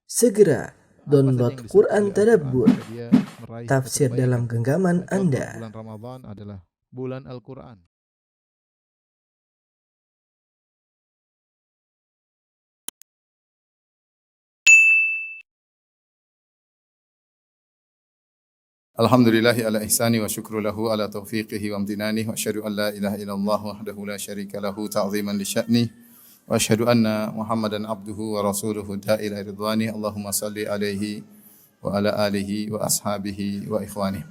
Segera download Apa saja yang Quran disebut oleh Tadabbur, Al-Quran agar dia meraih tafsir dalam keterbaik. genggaman Contoh, Anda. bulan Ramadan adalah bulan Al-Quran. Alhamdulillahi ala ihsani wa syukru lahu ala taufiqihi wa amtinani wa asyhadu an la ilaha illallah wahdahu la syarika lahu ta'ziman li sya'ni wa asyhadu anna Muhammadan abduhu wa rasuluhu da'ila ridwani. Allahumma salli alaihi wa ala alihi wa ashabihi wa ikhwani.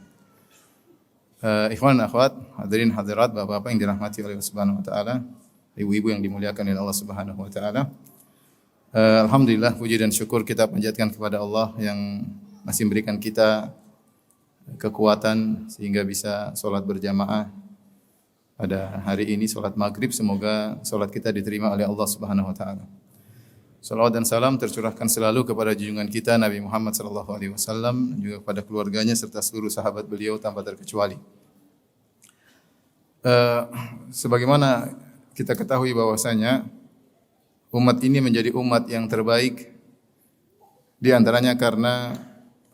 Ikhwan dan akhwat, hadirin hadirat, bapak-bapak yang dirahmati oleh Allah Subhanahu wa taala, ibu-ibu yang dimuliakan oleh Allah Subhanahu wa taala. Alhamdulillah, puji dan syukur kita panjatkan kepada Allah yang masih memberikan kita kekuatan sehingga bisa sholat berjamaah pada hari ini, sholat maghrib. Semoga sholat kita diterima oleh Allah Subhanahu wa taala. Salawat dan salam tercurahkan selalu kepada junjungan kita Nabi Muhammad sallallahu alaihi wasallam dan juga kepada keluarganya serta seluruh sahabat beliau tanpa terkecuali. Sebagaimana kita ketahui bahwasanya umat ini menjadi umat yang terbaik di antaranya karena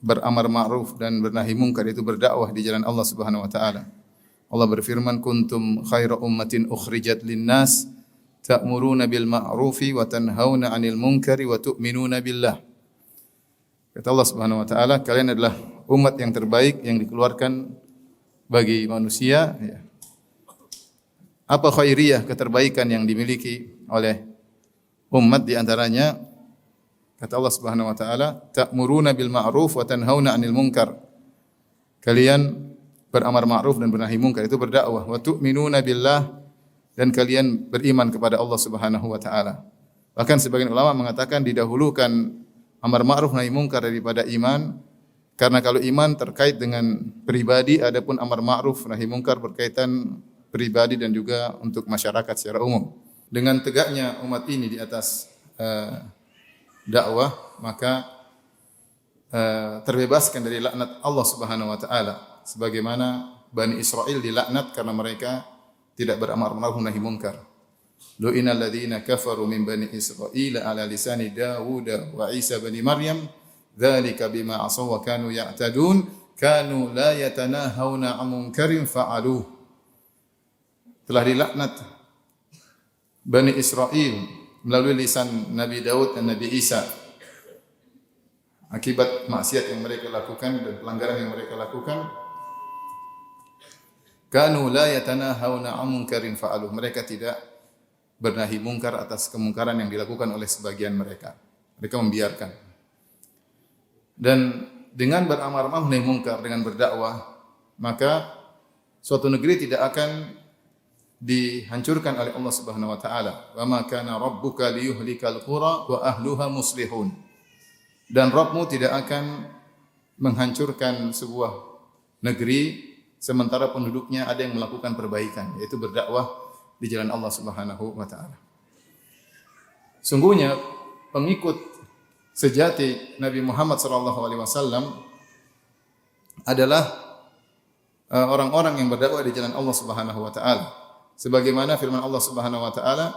beramar ma'ruf dan bernahi mungkar, itu berdakwah di jalan Allah Subhanahu wa taala. Allah berfirman, "Kuntum khaira ummatin ukhrijat lin-nas ta'muruna bil ma'rufi wa tanhauna 'anil munkari wa tu'minuna billah." Kata Allah Subhanahu wa taala, kalian adalah umat yang terbaik yang dikeluarkan bagi manusia, ya. Apa khairiyah, keterbaikan yang dimiliki oleh umat di antaranya kata Allah Subhanahu wa taala, ta'muruna bil ma'ruf wa tanhauna 'anil munkar. Kalian beramar ma'ruf dan bernahi munkar, itu berdakwah. Wa tu'minuna billah, dan kalian beriman kepada Allah Subhanahu wa taala. Bahkan sebagian ulama mengatakan didahulukan amar ma'ruf nahi munkar daripada iman, karena kalau iman terkait dengan pribadi, adapun amar ma'ruf nahi munkar berkaitan pribadi dan juga untuk masyarakat secara umum. Dengan tegaknya umat ini di atas dakwah, maka terbebaskan dari laknat Allah Subhanahu wa taala, sebagaimana Bani Israel dilaknat karena mereka tidak beramar ma'ruf nahi munkar. Lu'inal ladzina kafaru min bani Israil ala lisani Dawud wa Isa bani Maryam dzalika bima asaw wa kanu ya'tadun kanu la yatanahawna 'an munkarin fa'aluh. Telah dilaknat Bani Israel melalui lisan Nabi Daud dan Nabi Isa akibat maksiat yang mereka lakukan dan pelanggaran yang mereka lakukan. Kanu la yatanahawna 'an munkarin fa'aluh. Mereka tidak bernahi mungkar atas kemungkaran yang dilakukan oleh sebagian mereka. Mereka membiarkan. Dan dengan beramar ma'ruf nahi mungkar, dengan berdakwah, maka suatu negeri tidak akan dihancurkan oleh Allah Subhanahu wa taala. Wa ma kana rabbuka liyuhlikal qura wa ahluha muslihun. Dan Rabbmu tidak akan menghancurkan sebuah negeri sementara penduduknya ada yang melakukan perbaikan, yaitu berdakwah di jalan Allah Subhanahu wa taala. Sungguhnya pengikut sejati Nabi Muhammad sallallahu alaihi wasallam adalah orang-orang yang berdakwah di jalan Allah Subhanahu wa taala. Sebagaimana firman Allah Subhanahu wa taala,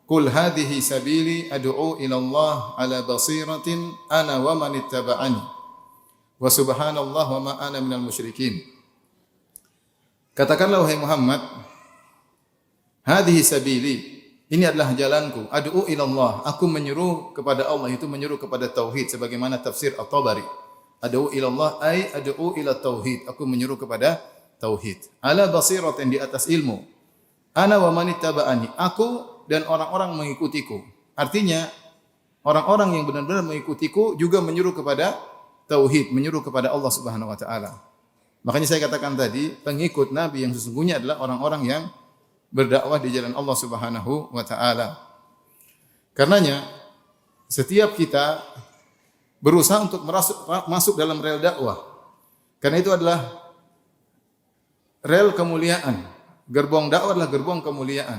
"Qul hadhihi sabili ad'u ila Allah ala basiratin ana wa man ittaba'ani wa subhanallah wa ma ana minal musyrikin." Katakanlah wahai Muhammad, hadhihi sabili, ini adalah jalanku, ad'u ila Allah, aku menyeru kepada Allah, itu menyeru kepada tauhid sebagaimana tafsir At-Tabari. Ad'u ila Allah ay ad'u ila tauhid, aku menyeru kepada tauhid. Ala basiratin, di atas ilmu. Ana wa man ittaba'ani, aku dan orang-orang mengikutiku. Artinya orang-orang yang benar-benar mengikutiku juga menyuruh kepada tauhid, menyuruh kepada Allah Subhanahu wa taala. Makanya saya katakan tadi, pengikut Nabi yang sesungguhnya adalah orang-orang yang berdakwah di jalan Allah Subhanahu wa taala. Karenanya setiap kita berusaha untuk masuk dalam rel dakwah. Karena itu adalah rel kemuliaan. Gerbong dakwah adalah gerbong kemuliaan.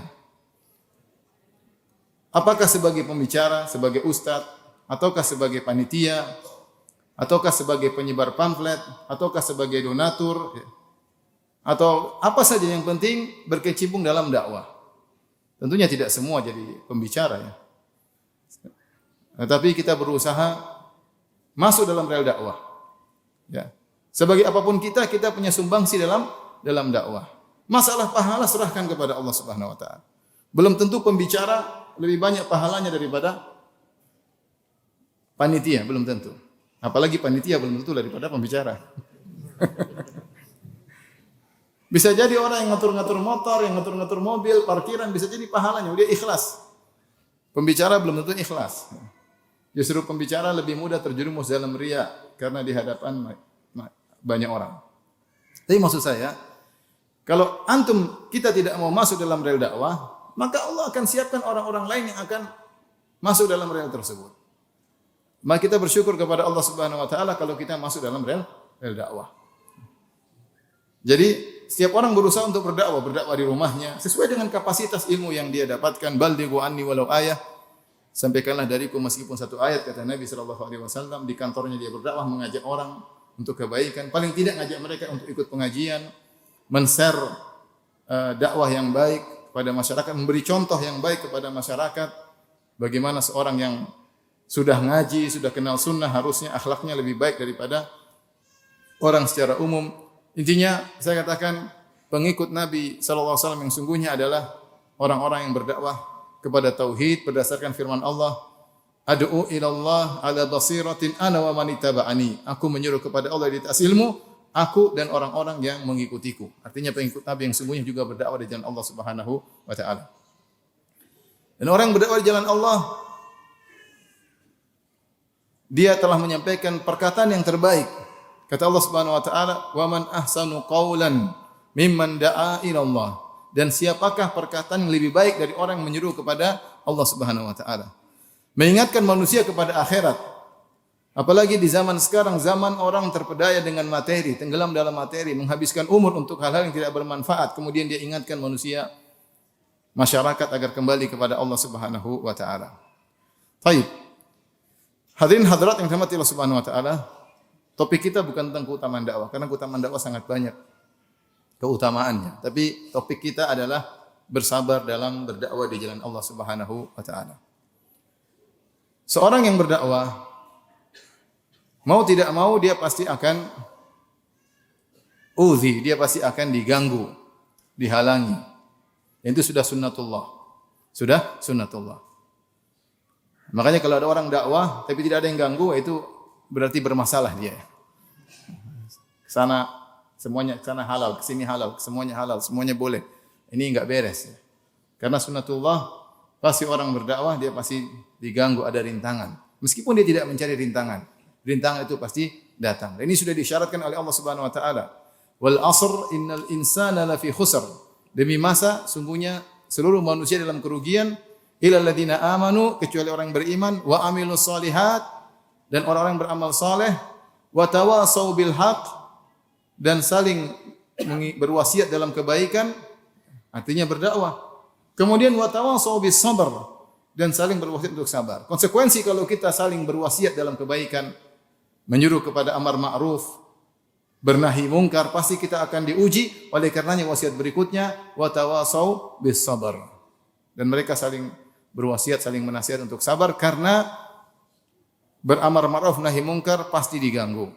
Apakah sebagai pembicara, sebagai ustadz, ataukah sebagai panitia, ataukah sebagai penyebar pamflet, ataukah sebagai donatur, atau apa saja, yang penting berkecimpung dalam dakwah. Tentunya tidak semua jadi pembicara, ya. Tetapi kita berusaha masuk dalam rel dakwah. Ya. Sebagai apapun kita punya sumbangsi dalam dakwah. Masalah pahala serahkan kepada Allah Subhanahu wa taala. Belum tentu pembicara lebih banyak pahalanya daripada panitia, belum tentu. Apalagi panitia belum tentu daripada pembicara. Bisa jadi orang yang ngatur-ngatur motor, yang ngatur-ngatur mobil, parkiran, bisa jadi pahalanya, dia ikhlas. Pembicara belum tentu ikhlas. Justru pembicara lebih mudah terjerumus dalam riya karena di hadapan banyak orang. Tapi maksud saya, kalau kita tidak mau masuk dalam rel dakwah, maka Allah akan siapkan orang-orang lain yang akan masuk dalam rel tersebut. Maka kita bersyukur kepada Allah Subhanahu wa taala kalau kita masuk dalam rel dakwah. Jadi setiap orang berusaha untuk berdakwah di rumahnya sesuai dengan kapasitas ilmu yang dia dapatkan. Ballighu anni walau ayah. Sampaikanlah dariku meskipun satu ayat, kata Nabi sallallahu alaihi wasallam. Di kantornya dia berdakwah, mengajak orang untuk kebaikan, paling tidak ngajak mereka untuk ikut pengajian, men-share dakwah yang baik kepada masyarakat, memberi contoh yang baik kepada masyarakat. Bagaimana seorang yang sudah ngaji, sudah kenal sunnah, harusnya akhlaknya lebih baik daripada orang secara umum. Intinya saya katakan pengikut Nabi sallallahu alaihi wasallam yang sungguhnya adalah orang-orang yang berdakwah kepada tauhid berdasarkan firman Allah, ad'u ilallah ala basiratin ana wa man ittaba'ani. Aku menyuruh kepada Allah di atas ilmu, aku dan orang-orang yang mengikutiku. Artinya pengikut Nabi yang sungguhnya juga berdakwah di jalan Allah Subhanahu wa taala. Dan orang yang berdakwah di jalan Allah, dia telah menyampaikan perkataan yang terbaik. Kata Allah Subhanahu wa taala, "Wa man ahsanu qawlan mimman da'a ila Allah." Dan siapakah perkataan yang lebih baik dari orang yang menyeru kepada Allah Subhanahu wa taala? Mengingatkan manusia kepada akhirat. Apalagi di zaman sekarang, zaman orang terpedaya dengan materi, tenggelam dalam materi, menghabiskan umur untuk hal-hal yang tidak bermanfaat. Kemudian dia ingatkan manusia, masyarakat agar kembali kepada Allah Subhanahu wa taala. Baik. Hadirin hadirat yang dirahmati Allah Subhanahu wa taala, topik kita bukan tentang keutamaan dakwah, karena keutamaan dakwah sangat banyak keutamaannya. Tapi topik kita adalah bersabar dalam berdakwah di jalan Allah Subhanahu wa taala. Seorang yang berdakwah, mau tidak mau dia pasti akan dia pasti akan diganggu, dihalangi. Itu sudah sunnatullah. Sudah sunnatullah. Makanya kalau ada orang dakwah tapi tidak ada yang ganggu, itu berarti bermasalah dia. Kesana semuanya, kesana halal, kesini halal, semuanya boleh. Ini enggak beres. Karena sunnatullah, pasti orang berdakwah dia pasti diganggu, ada rintangan. Meskipun dia tidak mencari rintangan, rintangan itu pasti datang. Dan ini sudah disyaratkan oleh Allah Subhanahu wa taala. Wal 'asr innal insana lafi khusr. Demi masa sungguhnya seluruh manusia dalam kerugian, illal ladzina amanu, kecuali orang yang beriman, wa amilus solihat, dan orang-orang beramal saleh, wa tawasau bil haq, dan saling berwasiat dalam kebaikan, artinya berdakwah. Kemudian wa tawasau bis sabr, dan saling berwasiat untuk sabar. Konsekuensi kalau kita saling berwasiat dalam kebaikan, menyuruh kepada amar ma'ruf, bernahi mungkar, pasti kita akan diuji. Oleh karenanya wasiat berikutnya, wa tawasau bis sabr. Dan mereka saling berwasiat, saling menasihat untuk sabar, karena beramar ma'ruf nahi mungkar pasti diganggu.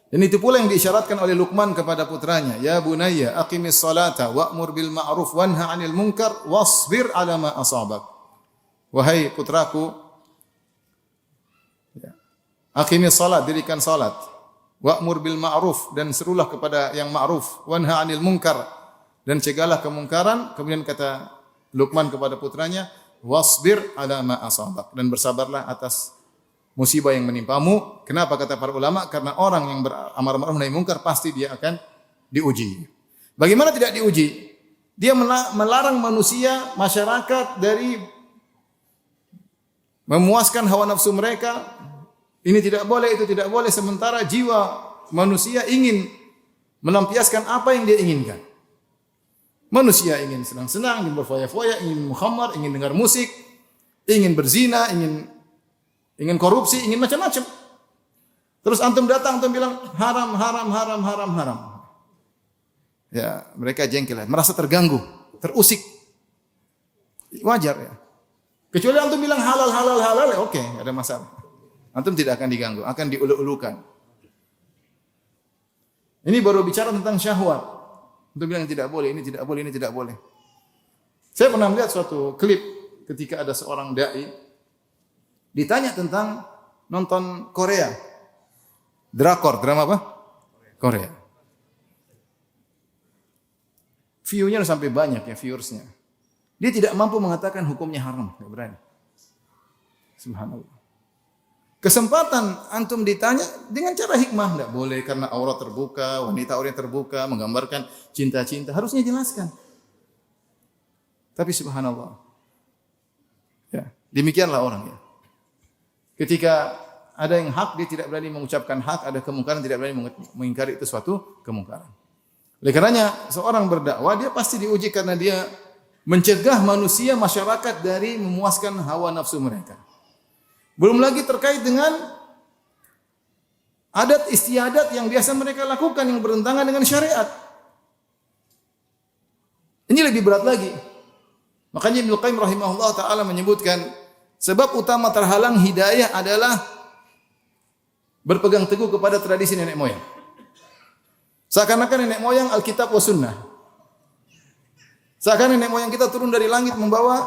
Dan itu pula yang diisyaratkan oleh Luqman kepada putranya, ya bunayya aqimis salata wa'mur bil ma'ruf wanha 'anil munkar wasbir 'ala ma asabak. Wahai putraku, aqimis salat, dirikan salat, wa'mur bil ma'ruf, dan serulah kepada yang ma'ruf, wanha 'anil munkar, dan cegahlah kemungkaran. Kemudian kata Luqman kepada putranya, wasbir 'ala ma asabak, dan bersabarlah atas musibah yang menimpamu. Kenapa kata para ulama? Karena orang yang beramar ma'ruf nahi mungkar pasti dia akan diuji. Bagaimana tidak diuji? Dia melarang manusia, masyarakat dari memuaskan hawa nafsu mereka. Ini tidak boleh, itu tidak boleh, sementara jiwa manusia ingin melampiaskan apa yang dia inginkan. Manusia ingin senang-senang, ingin berfoya-foya, ingin mukhammar, ingin dengar musik, ingin berzina, ingin korupsi, ingin macam-macam. Terus antum datang, antum bilang haram, haram, haram, haram, haram. Ya, mereka jengkel, merasa terganggu, terusik. Wajar ya. Kecuali antum bilang halal, halal, halal, ya oke, enggak ada masalah. Antum tidak akan diganggu, akan diulu-ulukan. Ini baru bicara tentang syahwat. Antum bilang tidak boleh, ini tidak boleh, ini tidak boleh. Saya pernah melihat suatu klip ketika ada seorang dai ditanya tentang nonton Korea. Drakor, drama apa? Korea. View-nya sampai banyak ya viewersnya. Dia tidak mampu mengatakan hukumnya haram, tidak berani. Subhanallah. Kesempatan antum ditanya dengan cara hikmah, tidak boleh karena aurat terbuka, wanita aurat terbuka, menggambarkan cinta-cinta, harusnya jelaskan. Tapi subhanallah. Ya, demikianlah orang ya. Ketika ada yang hak, dia tidak berani mengucapkan hak, ada kemungkaran, tidak berani mengingkari itu suatu kemungkaran. Oleh karenanya, seorang berdakwah, dia pasti diuji karena dia mencegah manusia, masyarakat dari memuaskan hawa nafsu mereka. Belum lagi terkait dengan adat istiadat yang biasa mereka lakukan yang bertentangan dengan syariat. Ini lebih berat lagi. Makanya Ibnu Qayyim rahimahullah taala menyebutkan sebab utama terhalang hidayah adalah berpegang teguh kepada tradisi nenek moyang. Seakan-akan nenek moyang Alkitab wa Sunnah. Seakan nenek moyang kita turun dari langit membawa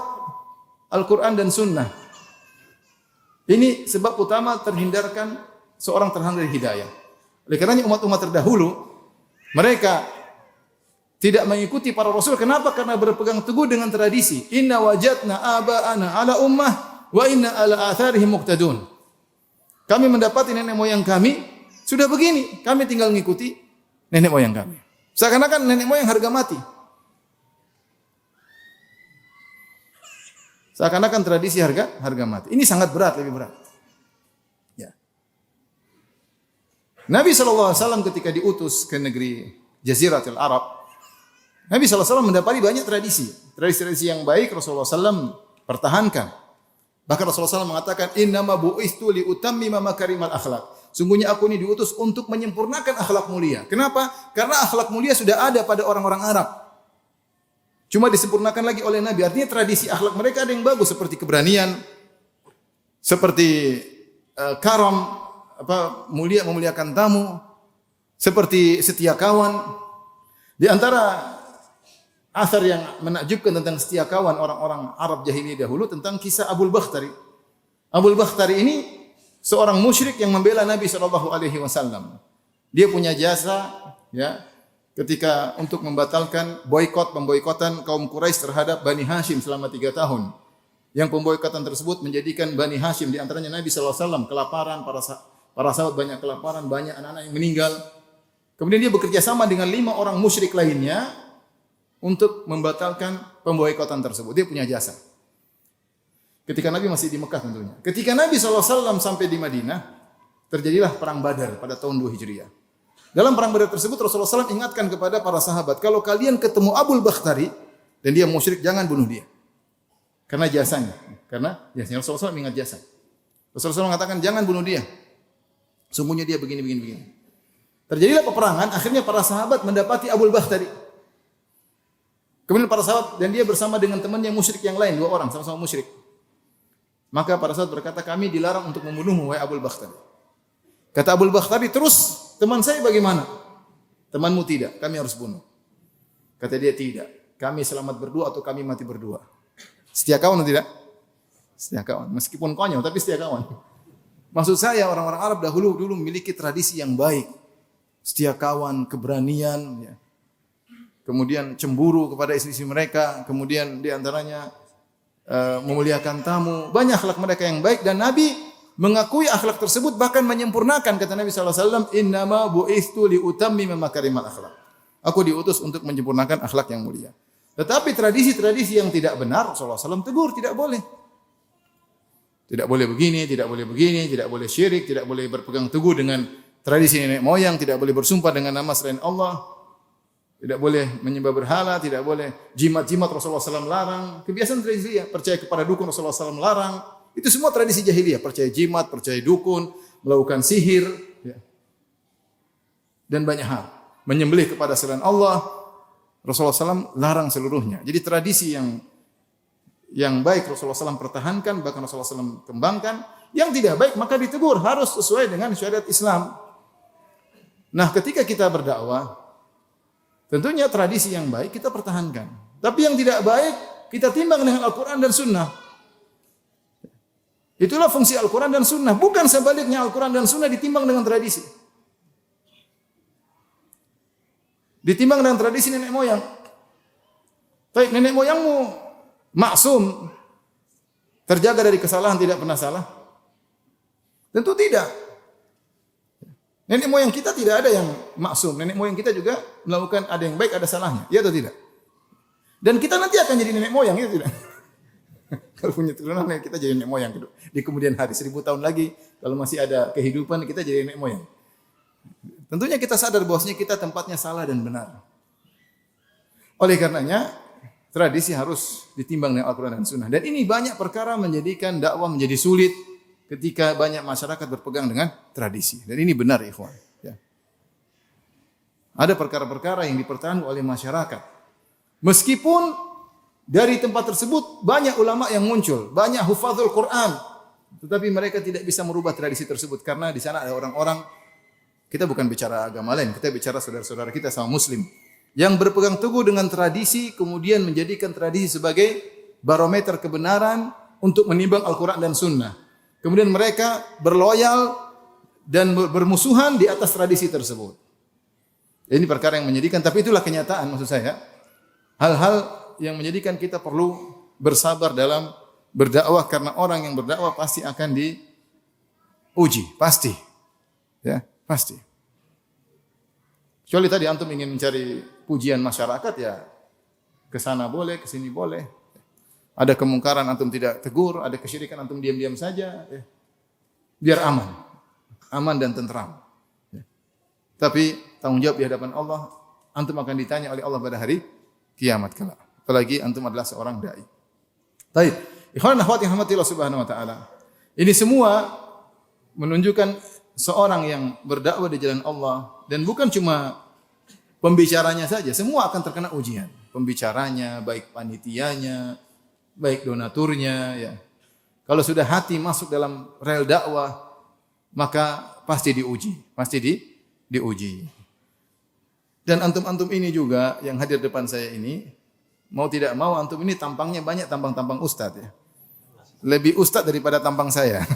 Al-Quran dan Sunnah. Ini sebab utama terhindarkan seorang terhalang dari hidayah. Oleh karenanya umat-umat terdahulu mereka tidak mengikuti para rasul. Kenapa? Karena berpegang teguh dengan tradisi. Inna wajadna aba'ana ala ummah wa inna ala atharihim muqtadun. Kami mendapati nenek moyang kami sudah begini, kami tinggal mengikuti nenek moyang kami. Seakan-akan nenek moyang harga mati. Seakan-akan tradisi harga mati. Ini sangat berat, lebih berat. Ya. Nabi SAW ketika diutus ke negeri Jaziratul Arab, Nabi SAW mendapati banyak tradisi. Tradisi-tradisi yang baik Rasulullah SAW pertahankan. Bahkan Rasulullah SAW mengatakan, innama bu'istu liutammima makarimal akhlak. Sungguhnya aku ini diutus untuk menyempurnakan akhlak mulia. Kenapa? Karena akhlak mulia sudah ada pada orang-orang Arab. Cuma disempurnakan lagi oleh Nabi. Artinya tradisi akhlak mereka ada yang bagus seperti keberanian, seperti karam, mulia memuliakan tamu, seperti setia kawan. Di antara asar yang menakjubkan tentang setia kawan orang-orang Arab jahiliyah dahulu tentang kisah Abul Bakhtari. Abul Bakhtari ini seorang musyrik yang membela Nabi SAW. Dia punya jasa, ya, ketika untuk membatalkan pemboikotan kaum Quraisy terhadap Bani Hashim selama 3 tahun. Yang pemboikotan tersebut menjadikan Bani Hashim, di antaranya Nabi SAW, kelaparan, para sahabat banyak kelaparan, banyak anak-anak yang meninggal. Kemudian dia bekerja sama dengan 5 orang musyrik lainnya untuk membatalkan pemboikotan tersebut. Dia punya jasa. Ketika Nabi masih di Mekah tentunya. Ketika Nabi SAW sampai di Madinah, terjadilah perang Badar pada tahun 2 Hijriah. Dalam perang Badar tersebut Rasulullah SAW ingatkan kepada para sahabat, kalau kalian ketemu Abul Bakhtari dan dia musyrik, jangan bunuh dia. Karena jasanya. Rasulullah SAW ingat jasa. Rasulullah SAW mengatakan, jangan bunuh dia. Sungguhnya dia begini. Terjadilah peperangan, akhirnya para sahabat mendapati Abul Bakhtari. Kemudian para sahabat dan dia bersama dengan temannya musyrik yang lain, 2 orang sama-sama musyrik. Maka para sahabat berkata, kami dilarang untuk membunuhmu, wahai Abul Bakhtari. Kata Abul Bakhtari, terus teman saya bagaimana? Temanmu tidak, kami harus bunuh. Kata dia, tidak. Kami selamat berdua atau kami mati berdua. Setia kawan atau tidak? Setia kawan. Meskipun konyol, tapi setia kawan. Maksud saya orang-orang Arab dulu memiliki tradisi yang baik. Setia kawan, keberanian, ya. Kemudian cemburu kepada istri-istri mereka. Kemudian diantaranya memuliakan tamu. Banyak akhlak mereka yang baik. Dan Nabi mengakui akhlak tersebut, bahkan menyempurnakan. Kata Nabi SAW, innama bu'istu liutammima makarimal akhlak. Aku diutus untuk menyempurnakan akhlak yang mulia. Tetapi tradisi-tradisi yang tidak benar, Rasulullah SAW tegur, tidak boleh. Tidak boleh begini, tidak boleh begini, tidak boleh syirik, tidak boleh berpegang teguh dengan tradisi nenek moyang, tidak boleh bersumpah dengan nama selain Allah, tidak boleh menyembah berhala, tidak boleh jimat-jimat, Rasulullah SAW larang. Kebiasaan tradisi ya, percaya kepada dukun, Rasulullah SAW larang. Itu semua tradisi jahiliyah, percaya jimat, percaya dukun, melakukan sihir, ya. Dan banyak hal. Menyembelih kepada selain Allah, Rasulullah SAW larang seluruhnya. Jadi tradisi yang baik Rasulullah SAW pertahankan, bahkan Rasulullah SAW kembangkan. Yang tidak baik maka ditegur, harus sesuai dengan syariat Islam. Nah, ketika kita berdakwah, tentunya tradisi yang baik kita pertahankan. Tapi yang tidak baik kita timbang dengan Al-Quran dan Sunnah. Itulah fungsi Al-Quran dan Sunnah. Bukan sebaliknya Al-Quran dan Sunnah ditimbang dengan tradisi. Ditimbang dengan tradisi nenek moyang. Baik, nenek moyangmu maksum, terjaga dari kesalahan, tidak pernah salah? Tentu tidak. Nenek moyang kita tidak ada yang maksum. Nenek moyang kita juga melakukan ada yang baik, ada salahnya. Ya atau tidak? Dan kita nanti akan jadi nenek moyang, ya tidak? Kalau punya turunan kita jadi nenek moyang di kemudian hari 1000 tahun lagi kalau masih ada kehidupan kita jadi nenek moyang. Tentunya kita sadar bahwasanya kita tempatnya salah dan benar. Oleh karenanya tradisi harus ditimbang dengan Al-Quran dan Sunnah. Dan ini banyak perkara menjadikan dakwah menjadi sulit ketika banyak masyarakat berpegang dengan tradisi. Dan ini benar, ikhwan. Ya. Ada perkara-perkara yang dipertahankan oleh masyarakat. Meskipun dari tempat tersebut banyak ulama yang muncul, banyak hufadzul Quran, tetapi mereka tidak bisa merubah tradisi tersebut karena di sana ada orang-orang, kita bukan bicara agama lain, kita bicara saudara-saudara kita sama muslim yang berpegang teguh dengan tradisi, kemudian menjadikan tradisi sebagai barometer kebenaran untuk menimbang Al-Quran dan Sunnah. Kemudian mereka berloyal dan bermusuhan di atas tradisi tersebut. Ini perkara yang menyedihkan, tapi itulah kenyataan maksud saya. Hal-hal yang menjadikan kita perlu bersabar dalam berdakwah karena orang yang berdakwah pasti akan diuji, pasti. Ya, pasti. Kecuali tadi antum ingin mencari pujian masyarakat ya ke sana boleh, ke sini boleh. Ada kemungkaran antum tidak tegur, ada kesyirikan antum diam-diam saja, ya. Biar aman. Aman dan tentram. Ya. Tapi tanggung jawab di hadapan Allah, antum akan ditanya oleh Allah pada hari kiamat kelak. Apalagi antum adalah seorang dai. Baik, ikhwan dan akhwat yang dirahmati Allah Subhanahu wa taala. Ini semua menunjukkan seorang yang berdakwah di jalan Allah dan bukan cuma pembicaranya saja, semua akan terkena ujian. Pembicaranya, baik panitianya, baik donaturnya, ya. Kalau sudah hati masuk dalam rel dakwah, maka pasti diuji, diuji. Dan antum-antum ini juga yang hadir depan saya ini, mau tidak mau antum ini tampangnya banyak tampang-tampang ustadz ya. Lebih ustadz daripada tampang saya.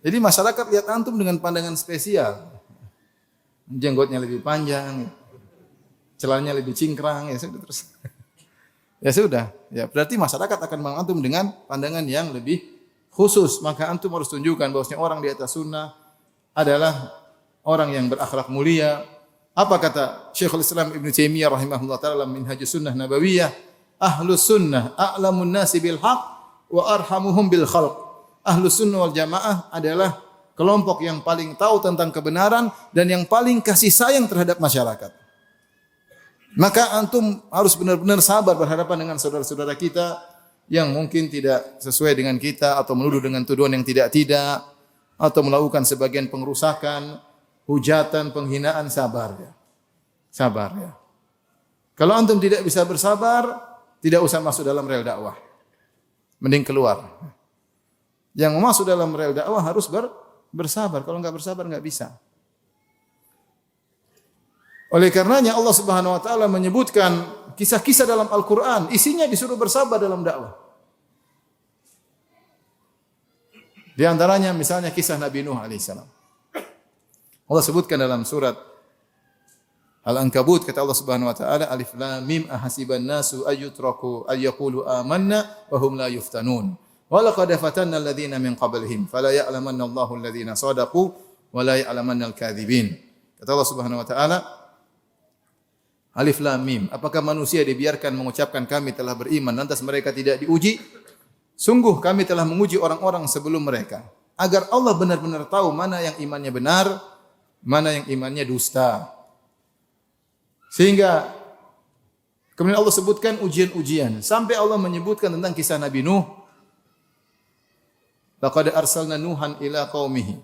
Jadi masyarakat lihat antum dengan pandangan spesial. Jenggotnya lebih panjang, celananya lebih cingkrang, ya sudah terus. Ya sudah, ya berarti masyarakat akan memandang antum dengan pandangan yang lebih khusus. Maka antum harus tunjukkan bahwasanya orang di atas sunnah adalah orang yang berakhlak mulia. Apa kata Syekhul Islam Ibn Taimiyah rahimahullah ta'ala dalam Minhajus Sunnah Nabawiyah? Ahlus sunnah a'lamun nasi bil haq wa arhamuhum bil khalq. Ahlus sunnah wal jamaah adalah kelompok yang paling tahu tentang kebenaran dan yang paling kasih sayang terhadap masyarakat. Maka antum harus benar-benar sabar berhadapan dengan saudara-saudara kita yang mungkin tidak sesuai dengan kita atau menuduh dengan tuduhan yang tidak atau melakukan sebagian pengrusakan, hujatan, penghinaan, sabar ya. Sabar ya. Kalau antum tidak bisa bersabar, tidak usah masuk dalam rel dakwah. Mending keluar. Yang masuk dalam rel dakwah harus bersabar. Kalau enggak bersabar enggak bisa. Oleh karenanya Allah Subhanahu wa taala menyebutkan kisah-kisah dalam Al-Qur'an, isinya disuruh bersabar dalam dakwah. Di antaranya misalnya kisah Nabi Nuh alaihissalam. Allah sebutkan dalam surat Al-Ankabut, kata Allah Subhanahu wa taala, Alif Lam Mim ahasiban nasu ayyutraku ayyaqulu amanna wa hum la yuftanun. Wa laqad fatanna alladhina min qablihim fala ya'lamanna Allahu alladhina sadaqu wa la ya'lamanna al-kadzibin. Kata Allah Subhanahu wa taala, Alif Lam Mim, apakah manusia dibiarkan mengucapkan kami telah beriman lantas mereka tidak diuji? Sungguh kami telah menguji orang-orang sebelum mereka agar Allah benar-benar tahu mana yang imannya benar, mana yang imannya dusta. Sehingga kemudian Allah sebutkan ujian-ujian sampai Allah menyebutkan tentang kisah Nabi Nuh. Laqad arsalna Nuhan ila qaumihi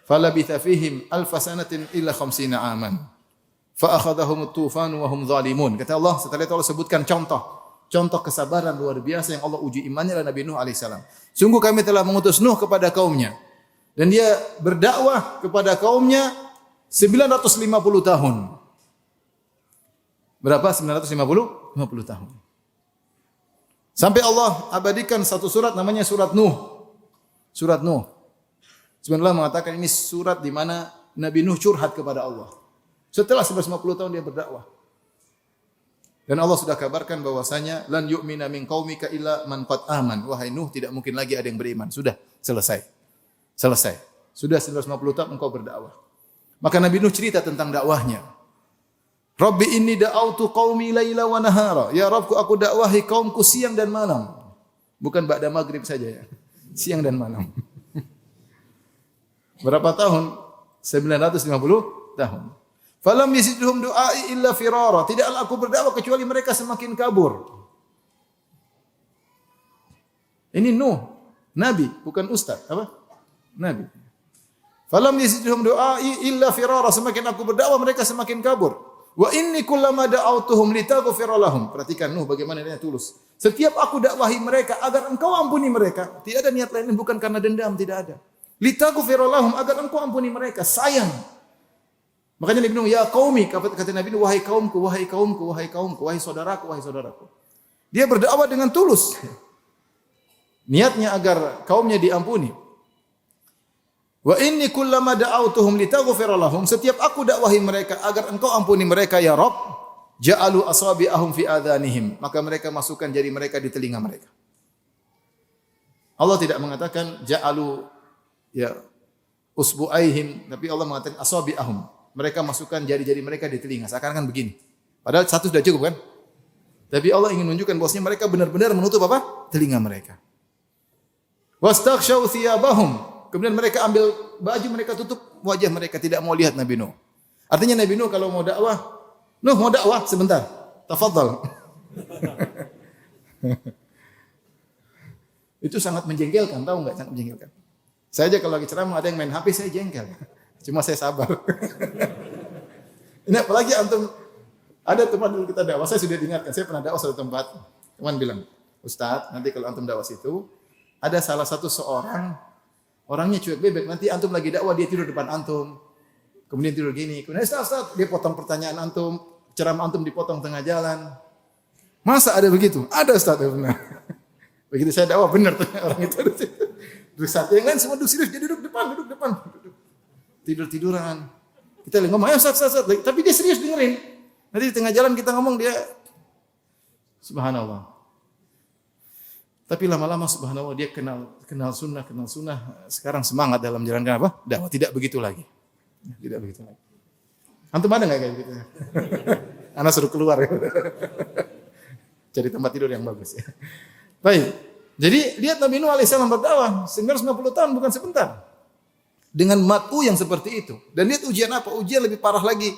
falabitha fihim alf sanatin illa 50 aman fa akhadhahum at-tufan wa hum zalimun. Kata Allah, setelah itu Allah sebutkan contoh contoh kesabaran luar biasa yang Allah uji imannya adalah Nabi Nuh alaihissalam. Sungguh kami telah mengutus Nuh kepada kaumnya dan dia berdakwah kepada kaumnya 950 tahun. Berapa? 950 tahun. Sampai Allah abadikan satu surat namanya surat Nuh. Surat Nuh. Sebenarnya mengatakan ini surat di mana Nabi Nuh curhat kepada Allah. Setelah 950 tahun dia berdakwah. Dan Allah sudah kabarkan bahwasanya lan yu'mina min qaumika illa man qad aman. Wahai Nuh, tidak mungkin lagi ada yang beriman. Sudah, selesai. Selesai. Sudah 950 tahun engkau berdakwah. Maka Nabi Nuh cerita tentang dakwahnya. Rabbi inni da'autu qaumi laila wa nahara. Ya Rabbku, aku dakwahi kaumku siang dan malam. Bukan ba'da maghrib saja ya. Siang dan malam. Berapa tahun? 950 tahun. Falam yazidhum du'ai illa firara. Tidaklah aku berdakwah kecuali mereka semakin kabur. Ini Nuh, nabi, bukan ustaz, apa? Nabi. Falam yazidhum du'ai illa firara. Semakin aku berdakwah mereka semakin kabur. Wa inni kullama da'awtuhum litaghfira lahum. Perhatikan Nuh bagaimana dia tulus. Setiap aku dakwahi mereka agar engkau ampuni mereka. Tidak ada niat lain bukan karena dendam, tidak ada. Litaghfira lahum, agar engkau ampuni mereka, sayang. Makanya Nabi Nuh, ya qaumi, kata Nabi Nuh, wahai kaumku, wahai kaumku, wahai kaumku, wahai saudaraku, wahai saudaraku. Dia berdakwah dengan tulus. Niatnya agar kaumnya diampuni. Wa inni kullama da'awtuhum litaghfira lahum, setiap aku dakwahi mereka agar engkau ampuni mereka ya Rabb, ja'alu asabi'ahum fi adhanihim, maka mereka masukkan jari mereka di telinga mereka. Allah tidak mengatakan ja'alu ya usbu'aihim, tapi Allah mengatakan asabi'ahum, mereka masukkan jari-jari mereka di telinga, seakan-akan begini. Padahal satu sudah cukup kan? Tapi Allah ingin menunjukkan bahwasanya mereka benar-benar menutup apa? Telinga mereka. Wastaghshaw thiyabahum, kemudian mereka ambil baju mereka tutup wajah mereka, tidak mau lihat Nabi Nuh. Artinya Nabi Nuh kalau mau dakwah, Nuh mau dakwah sebentar. Tafadhal. Itu sangat menjengkelkan, tahu enggak? Sangat menjengkelkan. Saya aja kalau lagi ceramah ada yang main HP saya jengkel. Cuma saya sabar. Ini apalagi antum ada teman dulu kita dakwah, saya sudah diingatkan, saya pernah dakwah satu tempat. Teman bilang, "Ustaz, nanti kalau antum dakwah situ, ada salah satu seorang orangnya cuek bebek, nanti antum lagi dakwah dia tidur depan antum. Kemudian tidur gini. Kemudian Ustaz, dia potong pertanyaan antum, ceramah antum dipotong tengah jalan. Masa ada begitu? Ada Ustaz, ya benar. Begitu saya dakwah benar orang itu. Terus satu yang lain semua duduk serius, dia duduk depan. Tidur-tiduran. Kita lagi ngomong, "Ayo Ustaz." Tapi dia serius dengerin. Nanti di tengah jalan kita ngomong dia subhanallah. Tapi lama-lama subhanallah dia kenal sunnah. Sekarang semangat dalam jalankan apa? Dakwah. Tidak begitu lagi. Tidak begitu lagi. Antum ada enggak kayak gitu? Anak suruh keluar. Cari tempat tidur yang bagus ya. Baik. Jadi lihat Nabi Nuh alaihissalam berdakwah 950 tahun bukan sebentar. Dengan mat'u yang seperti itu. Dan lihat ujian apa? Ujian lebih parah lagi.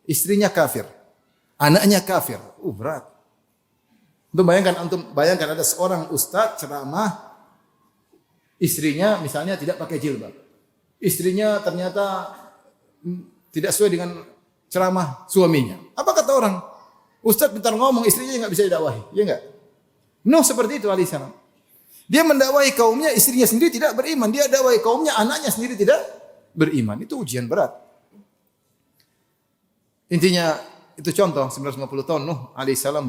Istrinya kafir. Anaknya kafir. Berat. Antum bayangkan ada seorang ustaz ceramah, istrinya misalnya tidak pakai jilbab. Istrinya ternyata tidak sesuai dengan ceramah suaminya. Apa kata orang? Ustaz bentar ngomong, istrinya enggak bisa didakwahi. Ya enggak? Nuh seperti itu alaihissalam. Dia mendakwahi kaumnya, istrinya sendiri tidak beriman. Dia dakwahi kaumnya, anaknya sendiri tidak beriman. Itu ujian berat. Intinya itu contoh 950 tahun Nuh alaihissalam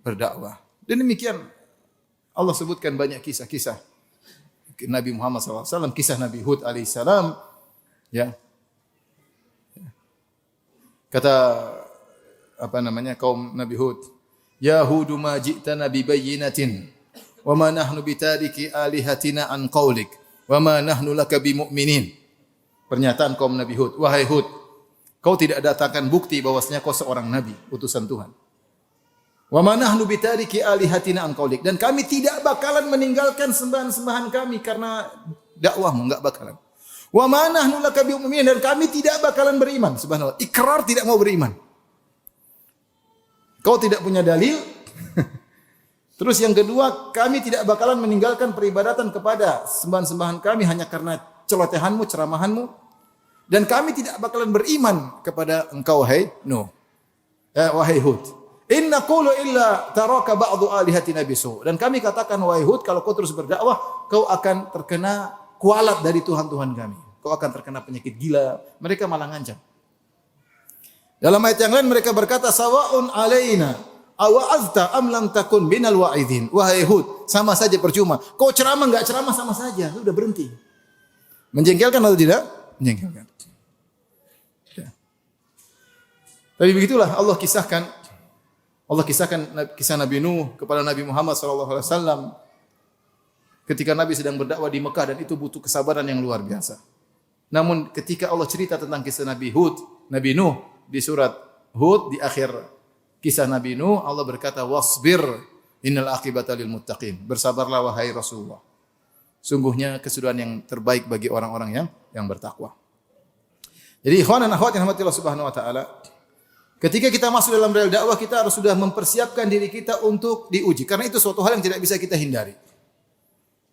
berdakwah. Dan demikian Allah sebutkan banyak kisah-kisah Nabi Muhammad SAW, kisah Nabi Hud alaihissalam. Ya. Kata kaum Nabi Hud, "Ya Hudu ma ji'tana bi bayyinatin wa ma nahnu bitariki alihatina an qaulik wa ma nahnu laka bimu'minin." Pernyataan kaum Nabi Hud, "Wahai Hud, kau tidak datangkan bukti bahwasanya kau seorang nabi, utusan Tuhan. Wa ma nahnu bitariki alihatina an qaulik, dan kami tidak bakalan meninggalkan sembahan-sembahan kami karena dakwahmu, enggak bakalan. Wa ma nahnu laka bimu'minin, dan kami tidak bakalan beriman." Subhanallah, ikrar tidak mau beriman. Kau tidak punya dalil. Terus yang kedua, kami tidak bakalan meninggalkan peribadatan kepada sembahan-sembahan kami hanya karena celotehanmu, ceramahanmu. Dan kami tidak bakalan beriman kepada engkau, wahai Nuh. Wahai Hud. In naqulu illa taraka ba'du alihatina bisu. Dan kami katakan, wahai Hud, kalau kau terus berdakwah, kau akan terkena kualat dari Tuhan-Tuhan kami. Kau akan terkena penyakit gila. Mereka malah ngancam. Dalam ayat yang lain mereka berkata, sawa'un alaina awa'azta am lam takun minal wa'idhin. Wahai Hud, sama saja percuma. Kau ceramah enggak ceramah sama saja. Sudah berhenti. Menjengkelkan atau tidak? Menjengkelkan. Ya. Tapi begitulah Allah kisahkan kisah Nabi Nuh kepada Nabi Muhammad SAW ketika Nabi sedang berdakwah di Mekah, dan itu butuh kesabaran yang luar biasa. Namun ketika Allah cerita tentang kisah Nabi Nuh di surat Hud, di akhir kisah Nabi Nuh, Allah berkata, wasbir innal aqibata lil muttaqin. Bersabarlah wahai Rasulullah. Sungguhnya kesudahan yang terbaik bagi orang-orang yang bertakwa. Jadi ikhwan dan akhwat yang rahmati Allah Subhanahu wa taala, ketika kita masuk dalam rel dakwah, kita harus sudah mempersiapkan diri kita untuk diuji, karena itu suatu hal yang tidak bisa kita hindari.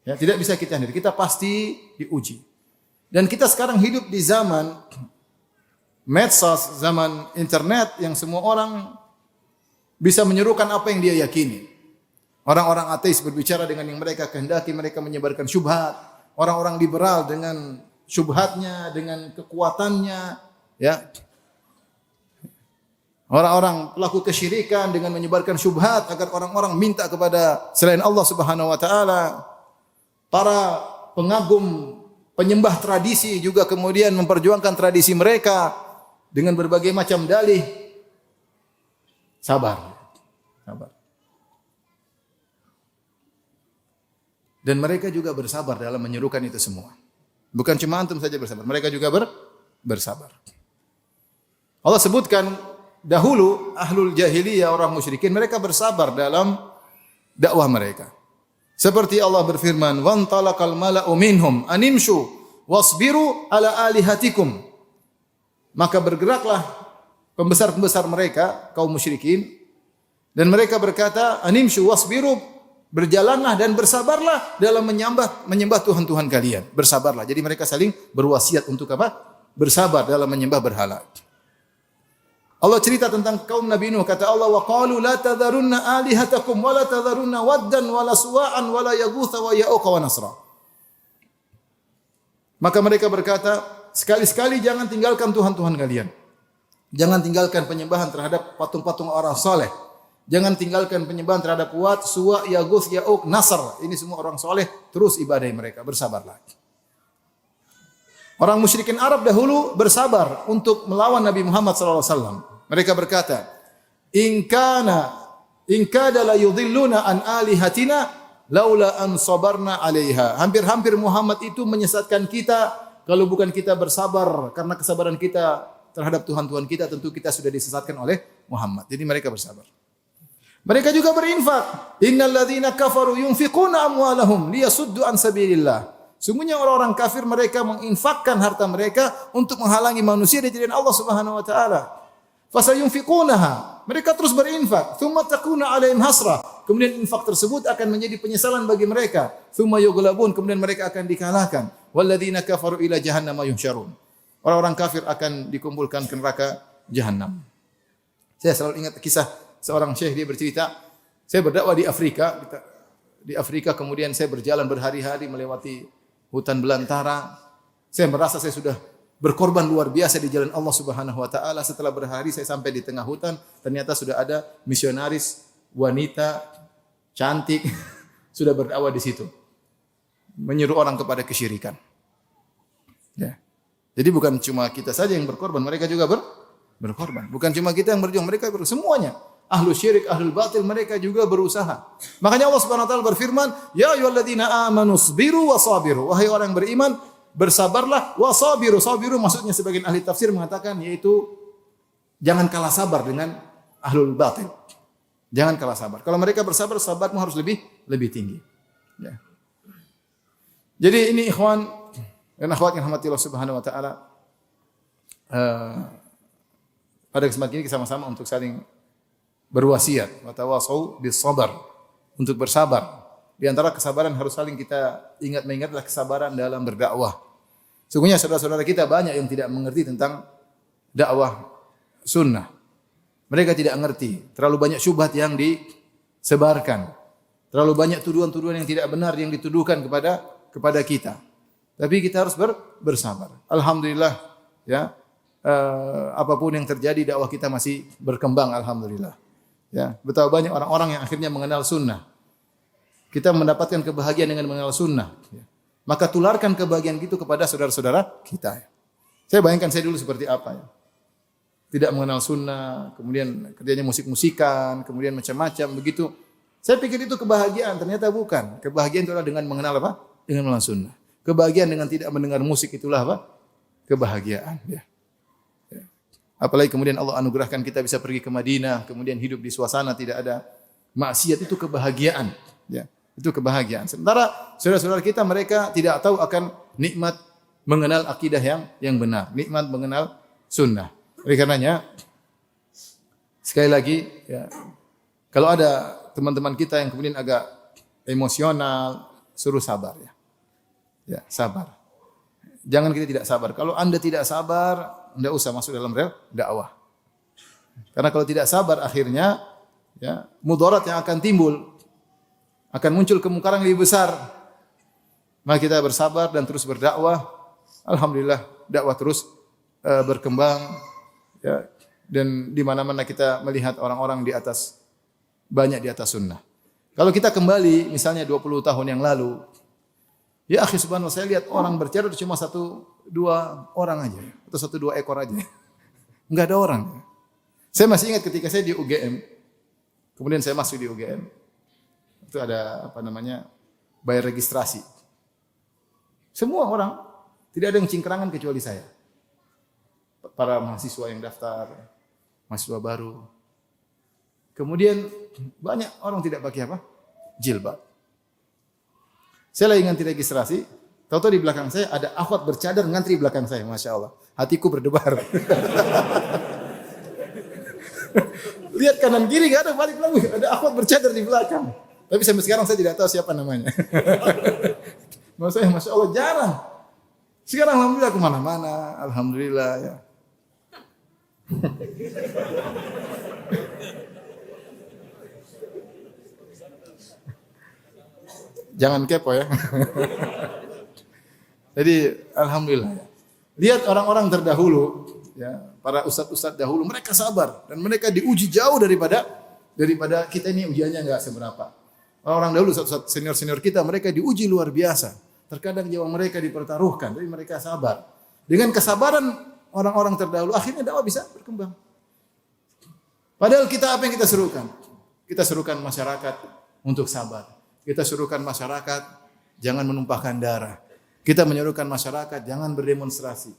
Ya, tidak bisa kita hindari. Kita pasti diuji. Dan kita sekarang hidup di zaman medsos, zaman internet yang semua orang bisa menyerukan apa yang dia yakini. Orang-orang ateis berbicara dengan yang mereka kehendaki, mereka menyebarkan syubhat. Orang-orang liberal dengan syubhatnya, dengan kekuatannya, ya. Orang-orang pelaku kesyirikan dengan menyebarkan syubhat agar orang-orang minta kepada selain Allah Subhanahu wa taala. Para pengagum penyembah tradisi juga kemudian memperjuangkan tradisi mereka dengan berbagai macam dalih. Sabar. Dan mereka juga bersabar dalam menyerukan itu semua. Bukan cuma antum saja bersabar, mereka juga bersabar. Allah sebutkan dahulu ahlul jahiliyah, orang musyrikin, mereka bersabar dalam dakwah mereka. Seperti Allah berfirman, "Wantalaqal mala'u minhum animshu wasbiru ala alihatikum." Maka bergeraklah pembesar-pembesar mereka, kaum musyrikin, dan mereka berkata, "Animshu wasbiru," berjalanlah dan bersabarlah dalam menyembah Tuhan-Tuhan kalian. Bersabarlah. Jadi mereka saling berwasiat untuk apa? Bersabar dalam menyembah berhala. Allah cerita tentang kaum Nabi Nuh, kata Allah, wa qalu la tadharunna alihatakum wa la tadharunna waddan wa la suwa'an wa la yaghutha wa ya'uqa wa nasra. Maka mereka berkata, sekali-sekali jangan tinggalkan Tuhan-Tuhan kalian. Jangan tinggalkan penyembahan terhadap patung-patung orang saleh. Jangan tinggalkan penyembahan terhadap Wat, Suwa, Yaguth, Ya'uq, Nasr. Ini semua orang soleh, terus ibadah mereka, bersabarlah. Orang musyrikin Arab dahulu bersabar untuk melawan Nabi Muhammad SAW. Mereka berkata, In kada la yudhilluna an alihatina laula an sabarna alaiha. Hampir-hampir Muhammad itu menyesatkan kita kalau bukan kita bersabar, karena kesabaran kita terhadap Tuhan-Tuhan kita, tentu kita sudah disesatkan oleh Muhammad. Jadi mereka bersabar. Mereka juga berinfak. Innal ladzina kafaru yunfiquna amwalahum liyasuddu an sabilillah. Sungguhnya orang-orang kafir mereka menginfakkan harta mereka untuk menghalangi manusia dari jalan Allah Subhanahu wa taala. Fasayunfiqunaha. Mereka terus berinfak. Tsumma takuna 'alaihim hasrah. Kemudian infak tersebut akan menjadi penyesalan bagi mereka. Tsumma yughlabun. Kemudian mereka akan dikalahkan. Walladzina kafaru ila jahannama yuhsyarun. Orang-orang kafir akan dikumpulkan ke neraka Jahannam. Saya selalu ingat kisah seorang syekh, dia bercerita, saya berdakwah di Afrika. Di Afrika kemudian saya berjalan berhari-hari melewati hutan belantara. Saya merasa saya sudah berkorban luar biasa di jalan Allah Subhanahu wa taala. Setelah berhari saya sampai di tengah hutan, ternyata sudah ada misionaris wanita cantik sudah berdakwah di situ. Menyuruh orang kepada kesyirikan. Ya. Jadi bukan cuma kita saja yang berkorban, mereka juga berkorban. Bukan cuma kita yang berjuang, mereka semuanya. Ahlu syirik, ahlul batil, mereka juga berusaha. Makanya Allah Subhanahu wa taala berfirman, "Ya ayyuhalladzina amanu sabiru wasabiru." Wahai orang beriman, bersabarlah wasabiru. Sabiru maksudnya sebagian ahli tafsir mengatakan yaitu jangan kalah sabar dengan ahlul batil. Jangan kalah sabar. Kalau mereka bersabar, sabarmu harus lebih tinggi. Ya. Jadi ini ikhwan dan akhwat yang rahmati Allah Subhanahu wa taala, pada kesempatan ini sama-sama untuk saling berwasiat, wa tawasau bis sabar, untuk bersabar. Di antara kesabaran harus saling kita mengingat adalah kesabaran dalam berdakwah. Sungguhnya saudara-saudara kita banyak yang tidak mengerti tentang dakwah sunnah. Mereka tidak ngerti. Terlalu banyak syubhat yang disebarkan. Terlalu banyak tuduhan-tuduhan yang tidak benar yang dituduhkan kepada kita. Tapi kita harus bersabar. Alhamdulillah, ya. Apapun yang terjadi, dakwah kita masih berkembang, alhamdulillah. Ya, betapa banyak orang-orang yang akhirnya mengenal sunnah. Kita mendapatkan kebahagiaan dengan mengenal sunnah. Ya. Maka tularkan kebahagiaan itu kepada saudara-saudara kita. Saya bayangkan saya dulu seperti apa ya. Tidak mengenal sunnah, kemudian kerjanya musik-musikan, kemudian macam-macam begitu. Saya pikir itu kebahagiaan, ternyata bukan. Kebahagiaan itu adalah dengan mengenal apa? Dengan mengenal sunnah. Kebahagiaan dengan tidak mendengar musik itulah apa? Kebahagiaan. Ya. Ya. Apalagi kemudian Allah anugerahkan kita bisa pergi ke Madinah, kemudian hidup di suasana tidak ada maksiat, itu kebahagiaan. Ya. Itu kebahagiaan. Sementara saudara-saudara kita mereka tidak tahu akan nikmat mengenal akidah yang benar, nikmat mengenal sunnah. Oleh karenanya, sekali lagi, ya, kalau ada teman-teman kita yang kemudian agak emosional, suruh sabar ya. Ya, sabar. Jangan kita tidak sabar. Kalau Anda tidak sabar, tidak usah masuk dalam rel dakwah. Karena kalau tidak sabar akhirnya ya, mudarat yang akan timbul, akan muncul kemungkaran yang lebih besar. Maka kita bersabar dan terus berdakwah. Alhamdulillah, dakwah terus berkembang. Ya, dan di mana-mana kita melihat orang-orang banyak di atas sunnah. Kalau kita kembali misalnya 20 tahun yang lalu, ya akhi subhanallah, saya lihat orang bercadar cuma 1-2 orang aja atau 1-2 ekor aja. Enggak ada orang. Saya masih ingat ketika saya di UGM. Kemudian saya masuk di UGM. Itu ada bayar registrasi. Semua orang, tidak ada yang cingkrangan kecuali saya. Para mahasiswa yang daftar, mahasiswa baru. Kemudian banyak orang tidak pakai apa? Jilbab. Saya lagi ngantri registrasi, tahu-tahu di belakang saya ada akhwat bercadar ngantri di belakang saya, Masya Allah. Hatiku berdebar. Lihat kanan kiri gak ada, balik lagi, ada akhwat bercadar di belakang. Tapi sampai sekarang saya tidak tahu siapa namanya. Maksud saya, Masya Allah, jarang. Sekarang alhamdulillah kemana-mana, alhamdulillah ya. Jangan kepo ya. Jadi alhamdulillah ya. Lihat orang-orang terdahulu ya, para ustadz-ustadz dahulu, mereka sabar dan mereka diuji jauh daripada kita ini ujiannya enggak seberapa. Orang dahulu ustadz senior-senior kita, mereka diuji luar biasa. Terkadang nyawa mereka dipertaruhkan, tapi mereka sabar. Dengan kesabaran orang-orang terdahulu, akhirnya dakwah bisa berkembang. Padahal kita apa yang kita serukan? Kita serukan masyarakat untuk sabar. Kita serukan masyarakat jangan menumpahkan darah. Kita menyerukan masyarakat jangan berdemonstrasi.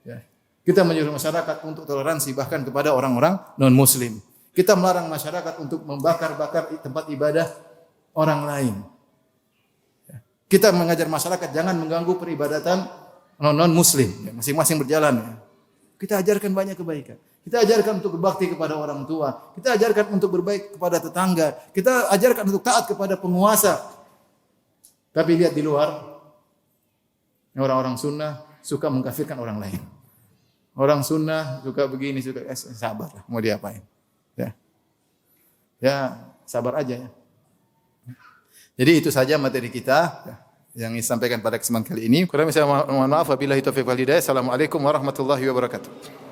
Ya. Kita menyuruh masyarakat untuk toleransi bahkan kepada orang-orang non-muslim. Kita melarang masyarakat untuk membakar-bakar tempat ibadah orang lain. Ya. Kita mengajar masyarakat jangan mengganggu peribadatan non-muslim. Ya. Masing-masing berjalan. Ya. Kita ajarkan banyak kebaikan. Kita ajarkan untuk berbakti kepada orang tua. Kita ajarkan untuk berbaik kepada tetangga. Kita ajarkan untuk taat kepada penguasa. Tapi lihat di luar, orang-orang sunnah suka mengkafirkan orang lain. Orang sunnah suka begini, suka sabar. Mau diapain? Ya, sabar aja ya. Jadi itu saja materi kita yang disampaikan pada kesempatan kali ini. Kurang saya mohon maaf, wabillahi taufiq wal hidayah. Assalamualaikum warahmatullahi wabarakatuh.